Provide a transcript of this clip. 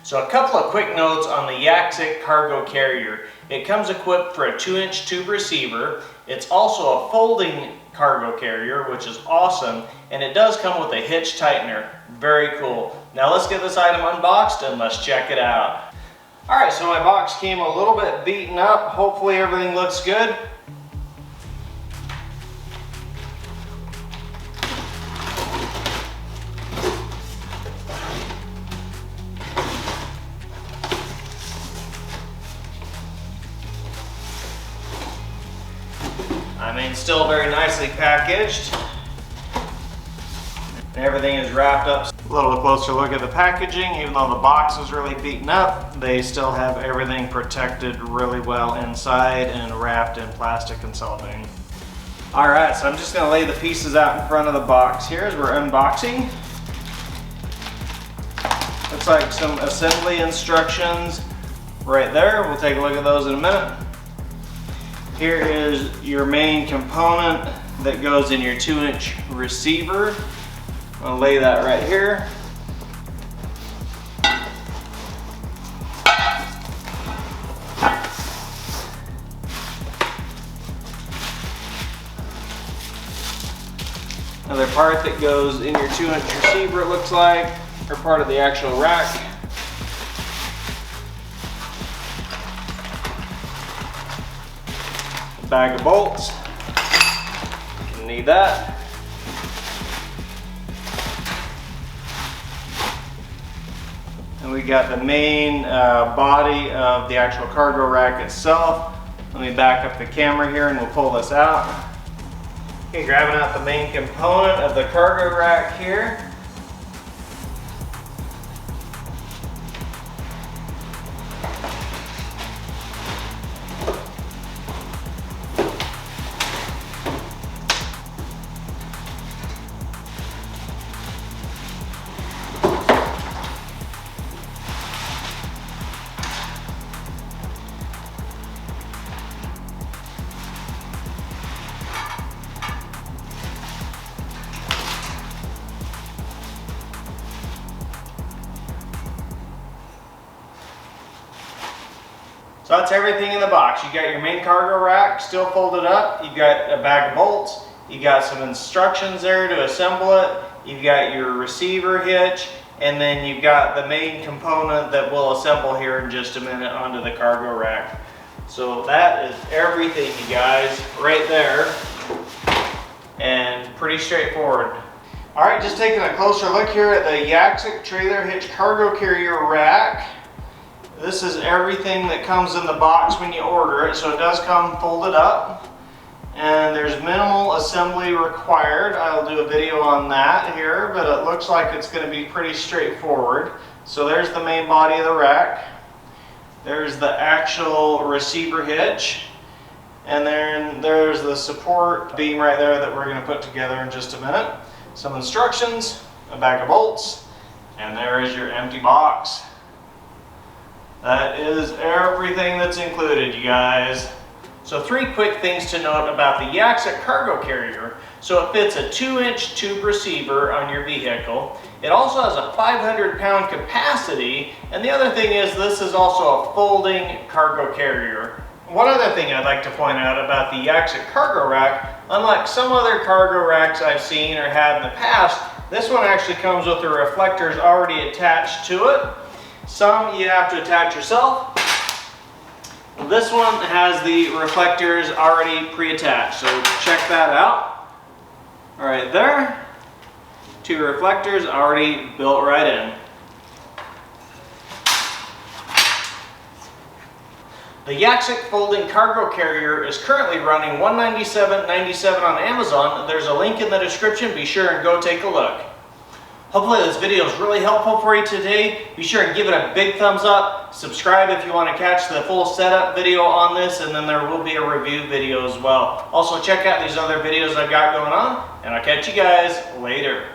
So a couple of quick notes on the Yaxuk cargo carrier. It comes equipped for a 2-inch tube receiver. It's also a folding cargo carrier, which is awesome, and it does come with a hitch tightener. Very cool. Now let's get this item unboxed and let's check it out. Alright, so my box came a little bit beaten up. Hopefully everything looks good. I mean, still very nicely packaged. And everything is wrapped up. A little closer look at the packaging. Even though the box is really beaten up, they still have everything protected really well inside and wrapped in plastic and cellophane. Alright, so I'm just going to lay the pieces out in front of the box here as we're unboxing. Looks like some assembly instructions right there. We'll take a look at those in a minute. Here is your main component that goes in your 2-inch receiver. I'll lay that right here. Another part that goes in your 2-inch receiver, it looks like, or part of the actual rack. Bag of bolts, need that. And we got the main body of the actual cargo rack itself. Let me back up the camera here and we'll pull this out. Okay, grabbing out the main component of the cargo rack here. So that's everything in the box. You got your main cargo rack still folded up. You've got a bag of bolts. You got some instructions there to assemble it. You've got your receiver hitch, and then you've got the main component that we'll assemble here in just a minute onto the cargo rack. So that is everything, you guys, right there, and pretty straightforward. All right, just taking a closer look here at the Yaxuk trailer hitch cargo carrier rack. This is everything that comes in the box when you order it, so it does come folded up. And there's minimal assembly required. I'll do a video on that here, but it looks like it's going to be pretty straightforward. So there's the main body of the rack. There's the actual receiver hitch. And then there's the support beam right there that we're going to put together in just a minute. Some instructions, a bag of bolts, and there is your empty box. That is everything that's included, you guys. So 3 quick things to note about the Yaxuk cargo carrier. So it fits a 2-inch tube receiver on your vehicle. It also has a 500-pound capacity. And the other thing is this is also a folding cargo carrier. One other thing I'd like to point out about the Yaxuk cargo rack, unlike some other cargo racks I've seen or had in the past, this one actually comes with the reflectors already attached to it. Some you have to attach yourself. This one has the reflectors already pre-attached, so check that out. All right, there. 2 reflectors already built right in. The Yaxuk folding cargo carrier is currently running $197.97 on Amazon. There's a link in the description. Be sure and go take a look. Hopefully this video is really helpful for you today. Be sure and give it a big thumbs up. Subscribe if you want to catch the full setup video on this, and then there will be a review video as well. Also check out these other videos I've got going on, and I'll catch you guys later.